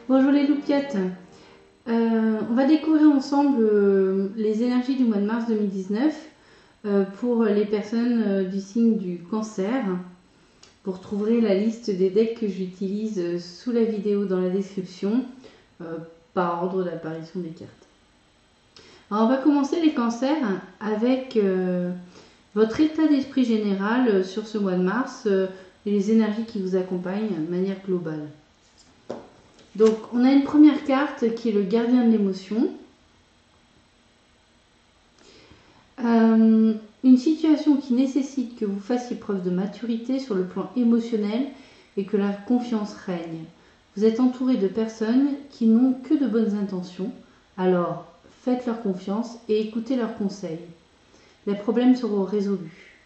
Bonjour les loupiottes. On va découvrir ensemble les énergies du mois de mars 2019 pour les personnes du signe du cancer. Vous retrouverez la liste des decks que j'utilise sous la vidéo dans la description par ordre d'apparition des cartes. Alors on va commencer les cancers avec votre état d'esprit général sur ce mois de mars et les énergies qui vous accompagnent de manière globale. Donc, on a une première carte qui est le gardien de l'émotion. Une situation qui nécessite que vous fassiez preuve de maturité sur le plan émotionnel et que la confiance règne. Vous êtes entouré de personnes qui n'ont que de bonnes intentions, alors faites-leur confiance et écoutez leurs conseils. Les problèmes seront résolus.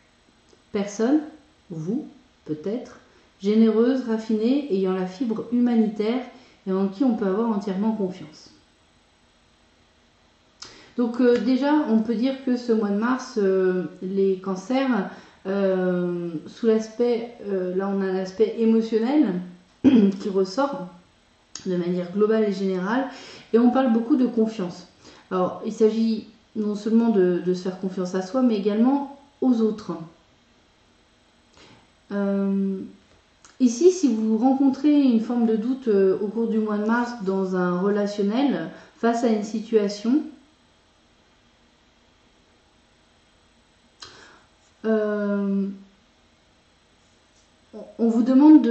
Personne, vous, peut-être, généreuse, raffinée, ayant la fibre humanitaire et en qui on peut avoir entièrement confiance. Donc déjà, on peut dire que ce mois de mars, les cancers, sous l'aspect, là on a un aspect émotionnel qui ressort de manière globale et générale, et on parle beaucoup de confiance. Alors, il s'agit non seulement de se faire confiance à soi, mais également aux autres. Ici, si vous rencontrez une forme de doute au cours du mois de mars dans un relationnel face à une situation, on vous demande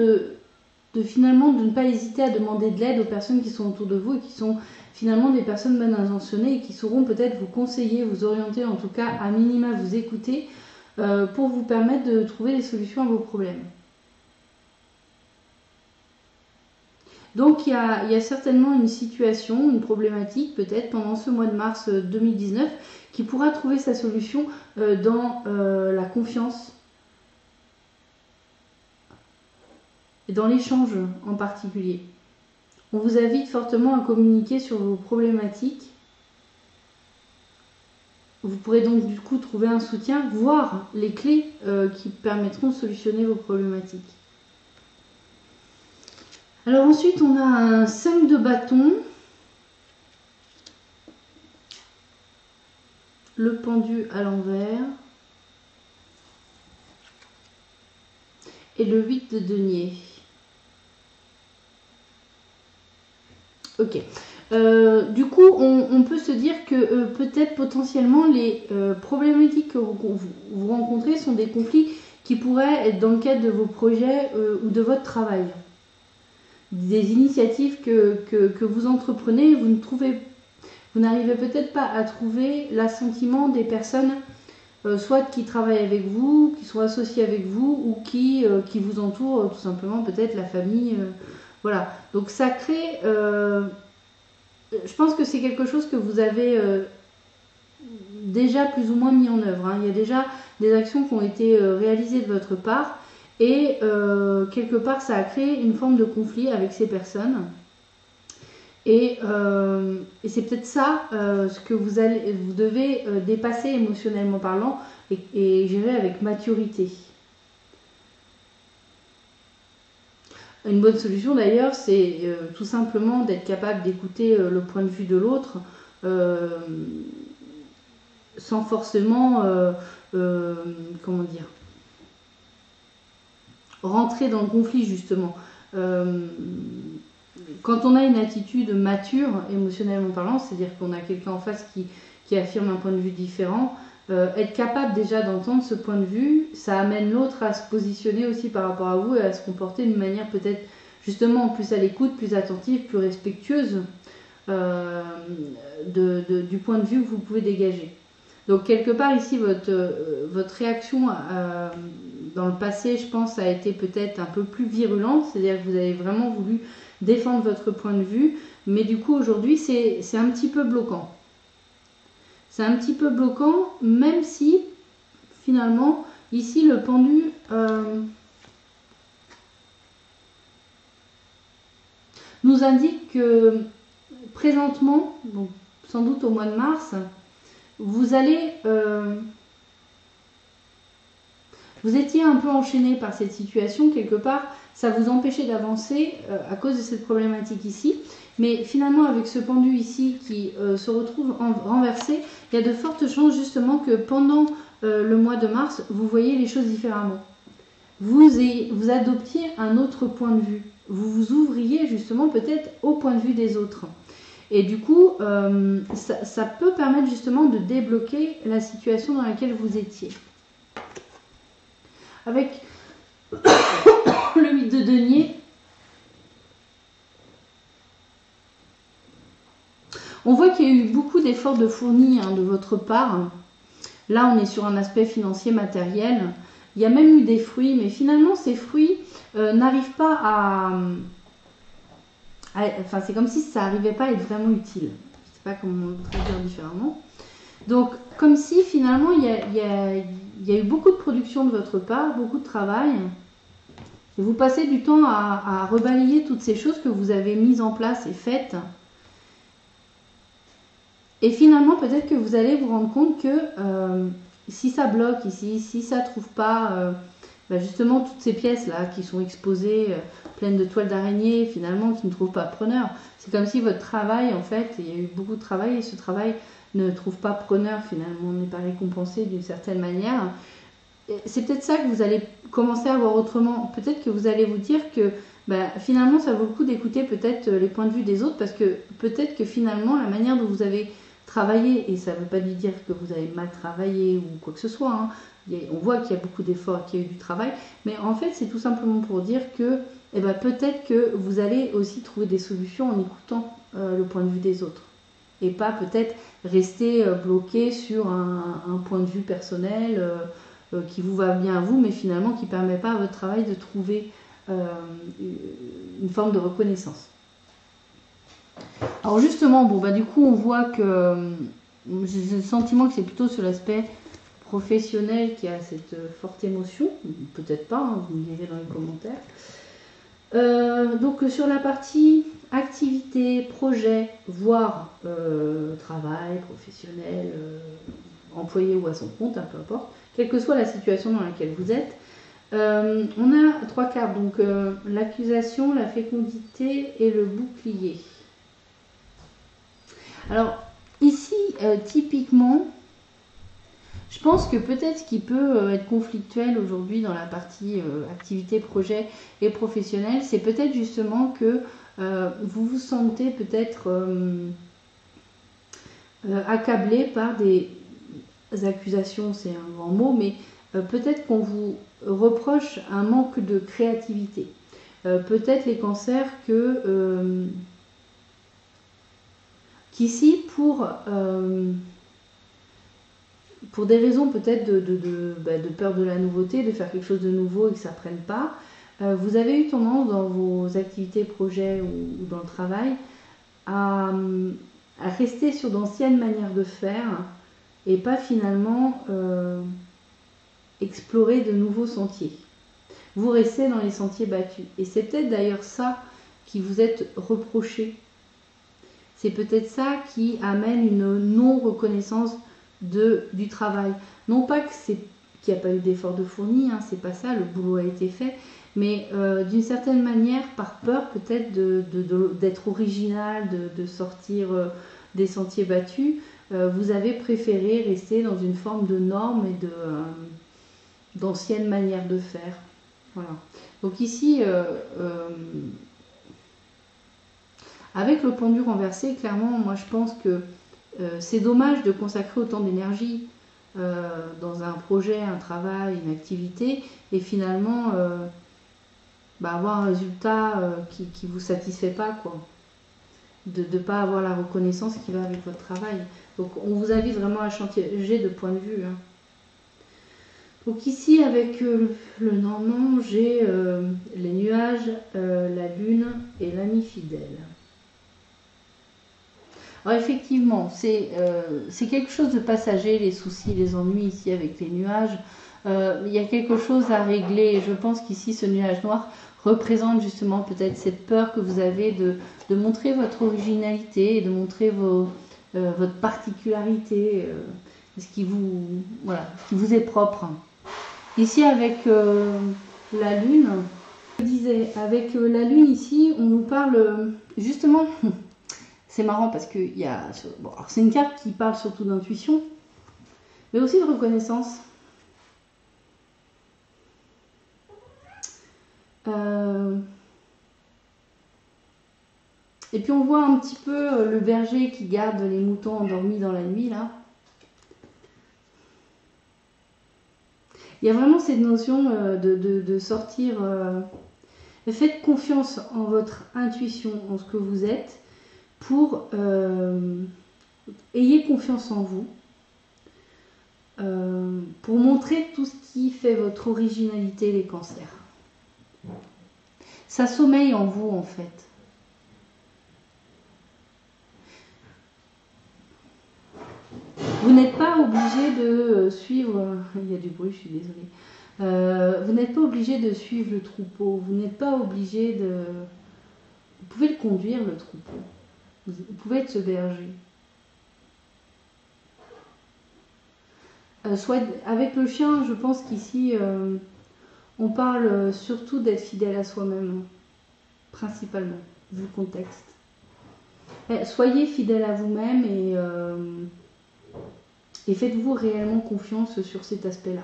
finalement de ne pas hésiter à demander de l'aide aux personnes qui sont autour de vous et qui sont finalement des personnes bien intentionnées et qui sauront peut-être vous conseiller, vous orienter, en tout cas à minima vous écouter pour vous permettre de trouver des solutions à vos problèmes. Donc il y a certainement une situation, une problématique peut-être pendant ce mois de mars 2019 qui pourra trouver sa solution dans la confiance et dans l'échange en particulier. On vous invite fortement à communiquer sur vos problématiques. Vous pourrez donc du coup trouver un soutien, voire les clés qui permettront de solutionner vos problématiques. Alors ensuite, on a un 5 de bâton, le pendu à l'envers et le 8 de denier. Ok. Du coup, on peut se dire que peut-être potentiellement les problématiques que vous rencontrez sont des conflits qui pourraient être dans le cadre de vos projets ou de votre travail. Des initiatives que vous entreprenez, vous n'arrivez peut-être pas à trouver l'assentiment des personnes, soit qui travaillent avec vous, qui sont associées avec vous, ou qui vous entourent, tout simplement, peut-être la famille. Voilà. Donc ça crée... je pense que c'est quelque chose que vous avez déjà plus ou moins mis en œuvre. Hein. Il y a déjà des actions qui ont été réalisées de votre part. Et quelque part, ça a créé une forme de conflit avec ces personnes. Et c'est peut-être ça ce que vous devez dépasser émotionnellement parlant et gérer avec maturité. Une bonne solution d'ailleurs, c'est tout simplement d'être capable d'écouter le point de vue de l'autre sans forcément, comment dire, rentrer dans le conflit justement. Quand on a une attitude mature, émotionnellement parlant, c'est-à-dire qu'on a quelqu'un en face qui affirme un point de vue différent, être capable déjà d'entendre ce point de vue, ça amène l'autre à se positionner aussi par rapport à vous et à se comporter d'une manière peut-être justement plus à l'écoute, plus attentive, plus respectueuse du point de vue que vous pouvez dégager. Donc quelque part ici, votre réaction dans le passé, je pense, a été peut-être un peu plus virulente, c'est-à-dire que vous avez vraiment voulu défendre votre point de vue, mais du coup aujourd'hui c'est un petit peu bloquant. C'est un petit peu bloquant, même si finalement ici le pendu nous indique que présentement, donc sans doute au mois de mars, vous allez vous étiez un peu enchaîné par cette situation quelque part. ça vous empêchait d'avancer à cause de cette problématique ici. Mais finalement, avec ce pendu ici qui se retrouve renversé, il y a de fortes chances justement que pendant le mois de mars, vous voyez les choses différemment. Vous adoptiez un autre point de vue. Vous vous ouvriez justement peut-être au point de vue des autres. Et du coup, ça peut permettre justement de débloquer la situation dans laquelle vous étiez. Avec le 8 de denier, on voit qu'il y a eu beaucoup d'efforts de fournis de votre part. Là, on est sur un aspect financier matériel. Il y a même eu des fruits, mais finalement, ces fruits n'arrivent pas à... Enfin, c'est comme si ça n'arrivait pas à être vraiment utile. Je ne sais pas comment le traduire différemment. Donc, comme si finalement, il y a eu beaucoup de production de votre part, beaucoup de travail. Et vous passez du temps à rebalayer toutes ces choses que vous avez mises en place et faites. Et finalement, peut-être que vous allez vous rendre compte que si ça bloque ici, si ça ne trouve pas justement toutes ces pièces-là qui sont exposées, pleines de toiles d'araignée, finalement, qui ne trouvent pas preneur. C'est comme si votre travail, en fait, il y a eu beaucoup de travail et ce travail ne trouve pas preneur, finalement, n'est pas récompensé d'une certaine manière. C'est peut-être ça que vous allez commencer à voir autrement. Peut-être que vous allez vous dire que finalement, ça vaut le coup d'écouter peut-être les points de vue des autres parce que peut-être que finalement, la manière dont vous avez travaillé, et ça ne veut pas lui dire que vous avez mal travaillé ou quoi que ce soit, hein, on voit qu'il y a beaucoup d'efforts, qu'il y a eu du travail, mais en fait, c'est tout simplement pour dire que peut-être que vous allez aussi trouver des solutions en écoutant le point de vue des autres. Et pas peut-être rester bloqué sur un point de vue personnel qui vous va bien à vous, mais finalement qui ne permet pas à votre travail de trouver une forme de reconnaissance. Alors justement, du coup, on voit que j'ai le sentiment que c'est plutôt sur l'aspect professionnel qui a cette forte émotion. Peut-être pas, hein, vous me direz dans les commentaires. Donc sur la partie activité, projet, voire travail, professionnel, employé ou à son compte, peu importe, quelle que soit la situation dans laquelle vous êtes, on a 3 cartes, donc l'accusation, la fécondité et le bouclier. Alors ici, typiquement, je pense que peut-être ce qui peut être conflictuel aujourd'hui dans la partie activité, projet et professionnel, c'est peut-être justement que vous vous sentez peut-être accablé par des accusations, c'est un grand mot, mais peut-être qu'on vous reproche un manque de créativité. Peut-être les cancers qu'ici, pour des raisons peut-être de peur de la nouveauté, de faire quelque chose de nouveau et que ça ne prenne pas, vous avez eu tendance dans vos activités, projets ou dans le travail à rester sur d'anciennes manières de faire et pas finalement explorer de nouveaux sentiers. Vous restez dans les sentiers battus. Et c'est peut-être d'ailleurs ça qui vous est reproché. C'est peut-être ça qui amène une non-reconnaissance du travail. Non pas qu'il n'y a pas eu d'effort de fourni, hein, c'est pas ça, le boulot a été fait, mais d'une certaine manière, par peur peut-être d'être original, de sortir des sentiers battus, vous avez préféré rester dans une forme de norme et d'ancienne manière de faire. Voilà. Donc ici, avec le pendu renversé, clairement, moi je pense que c'est dommage de consacrer autant d'énergie dans un projet, un travail, une activité, et finalement avoir un résultat qui ne vous satisfait pas, quoi. De ne pas avoir la reconnaissance qui va avec votre travail. Donc on vous invite vraiment à changer de point de vue. Hein. Donc ici avec le Normand, j'ai les nuages, la lune et l'ami fidèle. Alors effectivement, c'est quelque chose de passager, les soucis, les ennuis ici avec les nuages. Il y a quelque chose à régler et je pense qu'ici ce nuage noir représente justement peut-être cette peur que vous avez de montrer votre originalité et de montrer votre particularité, ce qui vous est propre. Ici avec la lune, Je disais, avec la lune ici, on nous parle justement, c'est marrant parce que bon, c'est une carte qui parle surtout d'intuition, mais aussi de reconnaissance. Et puis on voit un petit peu le berger qui garde les moutons endormis dans la nuit là. Il y a vraiment cette notion de sortir. Faites confiance en votre intuition, en ce que vous êtes, pour ayez confiance en vous, pour montrer tout ce qui fait votre originalité, les cancers. Ça sommeille en vous en fait. Vous n'êtes pas obligé de suivre, il y a du bruit, je suis désolée. Vous n'êtes pas obligé de suivre le troupeau, vous n'êtes pas obligé de... Vous pouvez le conduire, le troupeau. Vous pouvez être ce berger. Soit avec le chien, je pense qu'ici, on parle surtout d'être fidèle à soi-même, principalement, vu le contexte. Soyez fidèle à vous-même et faites-vous réellement confiance sur cet aspect-là.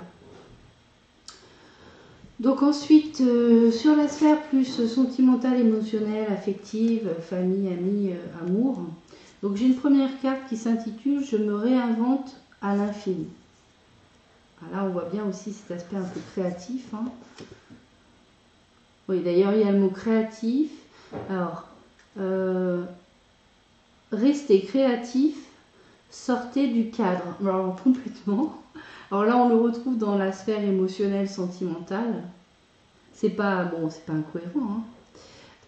Donc ensuite, sur la sphère plus sentimentale, émotionnelle, affective, famille, amis, amour. Donc j'ai une première carte qui s'intitule « Je me réinvente à l'infini ». Là, on voit bien aussi cet aspect un peu créatif. Hein. Oui, d'ailleurs, il y a le mot créatif. Alors, restez créatif, sortez du cadre. Alors, complètement. Alors là, on le retrouve dans la sphère émotionnelle, sentimentale. C'est pas, bon, c'est pas incohérent.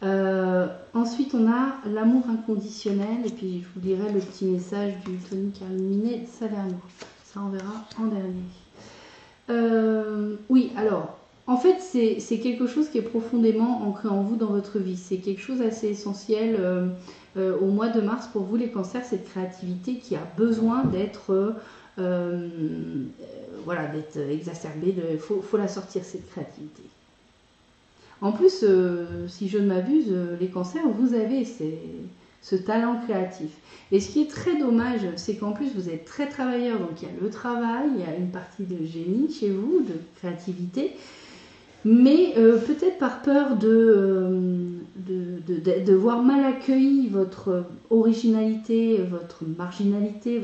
Hein. Ensuite, on a l'amour inconditionnel. Et puis, je vous lirai le petit message du tonique Carmine Salerno. Ça, on verra en dernier. Oui, alors, en fait, c'est quelque chose qui est profondément ancré en vous dans votre vie. C'est quelque chose d'assez essentiel au mois de mars pour vous, les cancers, cette créativité qui a besoin d'être voilà, d'être exacerbée. Il faut la sortir, cette créativité. En plus, si je ne m'abuse, les cancers, vous avez ce talent créatif. Et ce qui est très dommage, c'est qu'en plus vous êtes très travailleur, donc il y a le travail, il y a une partie de génie chez vous, de créativité, mais peut-être par peur de voir mal accueilli votre originalité, votre marginalité,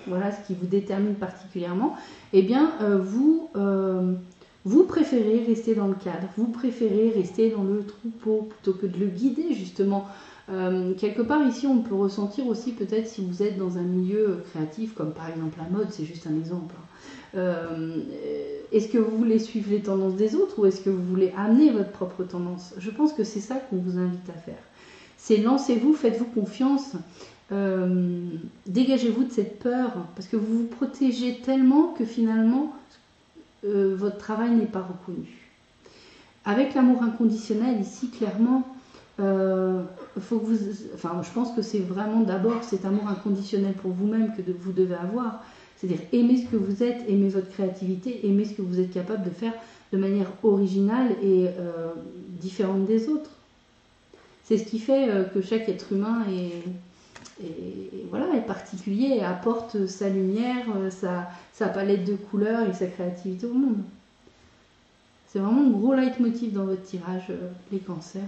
voilà, ce qui vous détermine particulièrement, eh bien vous préférez rester dans le cadre, vous préférez rester dans le troupeau plutôt que de le guider justement. Quelque part ici on peut ressentir aussi peut-être si vous êtes dans un milieu créatif comme par exemple la mode, c'est juste un exemple. Est-ce que vous voulez suivre les tendances des autres ou est-ce que vous voulez amener votre propre tendance? Je pense que c'est ça qu'on vous invite à faire. C'est lancez-vous, faites-vous confiance, dégagez-vous de cette peur parce que vous vous protégez tellement que finalement votre travail n'est pas reconnu. Avec l'amour inconditionnel ici clairement faut que je pense que c'est vraiment d'abord cet amour inconditionnel pour vous-même que vous devez avoir, c'est-à-dire aimer ce que vous êtes, aimer votre créativité, aimer ce que vous êtes capable de faire de manière originale et différente des autres. C'est ce qui fait que chaque être humain est particulier et apporte sa lumière, sa palette de couleurs et sa créativité au monde. C'est vraiment un gros leitmotiv dans votre tirage, les cancers.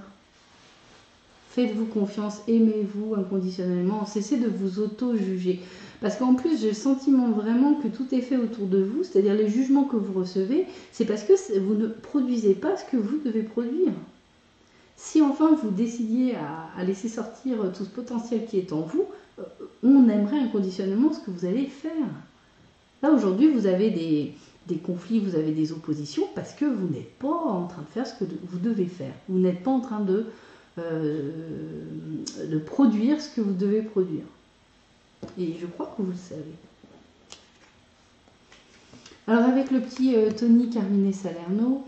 Faites-vous confiance, aimez-vous inconditionnellement, cessez de vous auto-juger. Parce qu'en plus, j'ai le sentiment vraiment que tout est fait autour de vous, c'est-à-dire les jugements que vous recevez, c'est parce que vous ne produisez pas ce que vous devez produire. Si enfin vous décidiez à laisser sortir tout ce potentiel qui est en vous, on aimerait inconditionnellement ce que vous allez faire. Là, aujourd'hui, vous avez des conflits, vous avez des oppositions, parce que vous n'êtes pas en train de faire ce que vous devez faire. Vous n'êtes pas en train de produire ce que vous devez produire. Et je crois que vous le savez. Alors avec le petit Tony Carmine Salerno,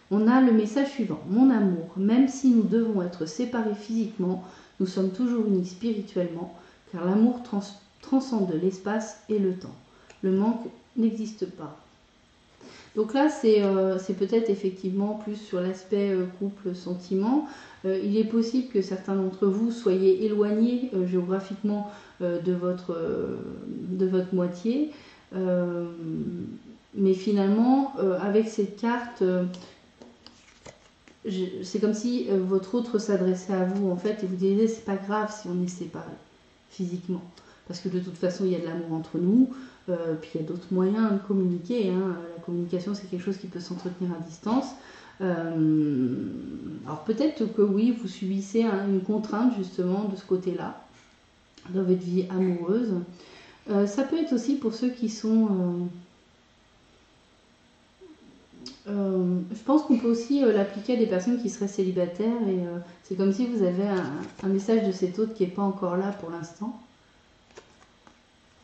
on a le message suivant. Mon amour, même si nous devons être séparés physiquement, nous sommes toujours unis spirituellement, car l'amour transcende l'espace et le temps. Le manque n'existe pas. Donc là, c'est peut-être effectivement plus sur l'aspect couple, sentiment. Il est possible que certains d'entre vous soyez éloignés géographiquement de votre moitié. Mais finalement, avec cette carte, c'est comme si votre autre s'adressait à vous en fait et vous disait c'est pas grave si on est séparés physiquement. Parce que de toute façon, il y a de l'amour entre nous. Puis il y a d'autres moyens de communiquer. Hein. La communication, c'est quelque chose qui peut s'entretenir à distance. Alors peut-être que oui, vous subissez une contrainte justement de ce côté-là, dans votre vie amoureuse. Ça peut être aussi pour ceux qui sont... je pense qu'on peut aussi l'appliquer à des personnes qui seraient célibataires. Et c'est comme si vous avez un message de cet autre qui n'est pas encore là pour l'instant.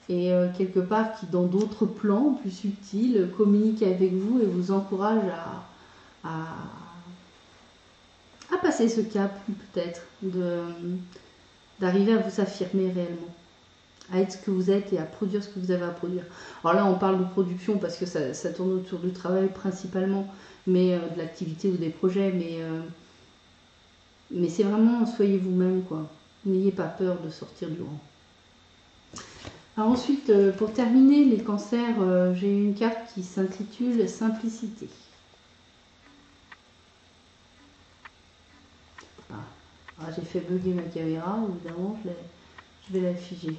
Et quelque part qui dans d'autres plans plus subtils communique avec vous et vous encourage à passer ce cap peut-être, d'arriver à vous affirmer réellement, à être ce que vous êtes et à produire ce que vous avez à produire. Alors là on parle de production parce que ça tourne autour du travail principalement, mais de l'activité ou des projets, mais c'est vraiment soyez vous-même quoi, n'ayez pas peur de sortir du rang. Alors ensuite, pour terminer les cancers, j'ai une carte qui s'intitule Simplicité. Ah, j'ai fait bugger ma caméra, évidemment, je vais la figer.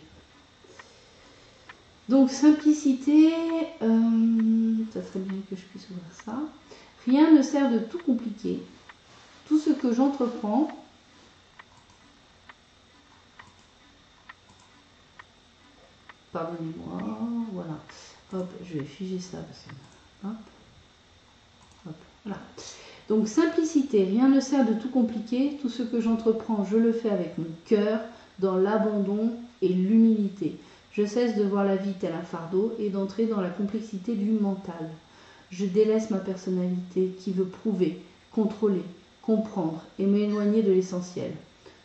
Donc Simplicité, ça serait bien que je puisse ouvrir ça. Rien ne sert de tout compliquer. Tout ce que j'entreprends, pardonnez-moi, voilà. Hop, je vais figer ça. Hop, hop, voilà. Donc simplicité, rien ne sert de tout compliquer. Tout ce que j'entreprends, je le fais avec mon cœur, dans l'abandon et l'humilité. Je cesse de voir la vie tel un fardeau et d'entrer dans la complexité du mental. Je délaisse ma personnalité qui veut prouver, contrôler, comprendre et m'éloigner de l'essentiel.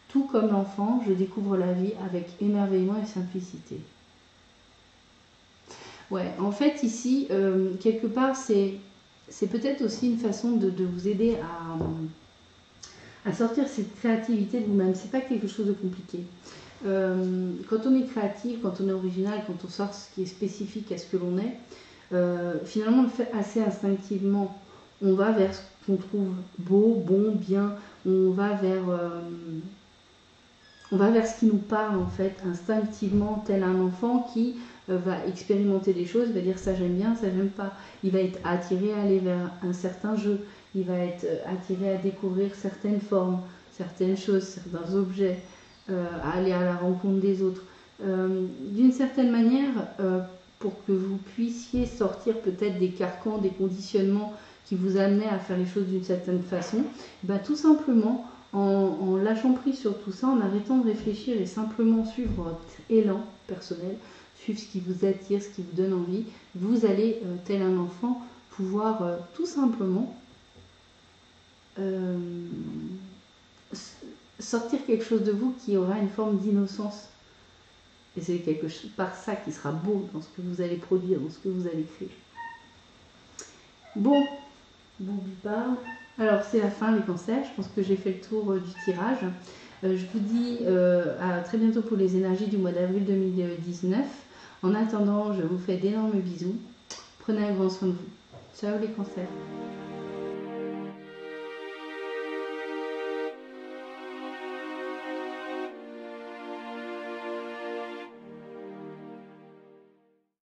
Tout comme l'enfant, je découvre la vie avec émerveillement et simplicité. Ouais, en fait ici, quelque part, c'est peut-être aussi une façon de vous aider à sortir cette créativité de vous-même. C'est pas quelque chose de compliqué. Quand on est créatif, quand on est original, quand on sort ce qui est spécifique à ce que l'on est, finalement on le fait assez instinctivement. On va vers ce qu'on trouve beau, bon, bien. On va vers ce qui nous parle en fait, instinctivement, tel un enfant qui va expérimenter des choses, va dire ça j'aime bien, ça j'aime pas. Il va être attiré à aller vers un certain jeu, il va être attiré à découvrir certaines formes, certaines choses, certains objets, à aller à la rencontre des autres. D'une certaine manière, pour que vous puissiez sortir peut-être des carcans, des conditionnements qui vous amenaient à faire les choses d'une certaine façon, bah, tout simplement en lâchant prise sur tout ça, en arrêtant de réfléchir et simplement suivre votre élan personnel, suivre ce qui vous attire, ce qui vous donne envie, vous allez, tel un enfant, pouvoir tout simplement sortir quelque chose de vous qui aura une forme d'innocence. Et c'est quelque chose par ça qui sera beau dans ce que vous allez produire, dans ce que vous allez créer. Bon, bipard. Alors c'est la fin les cancers, je pense que j'ai fait le tour du tirage. Je vous dis à très bientôt pour les énergies du mois d'avril 2019. En attendant, je vous fais d'énormes bisous. Prenez un grand soin de vous. Ciao les cancers.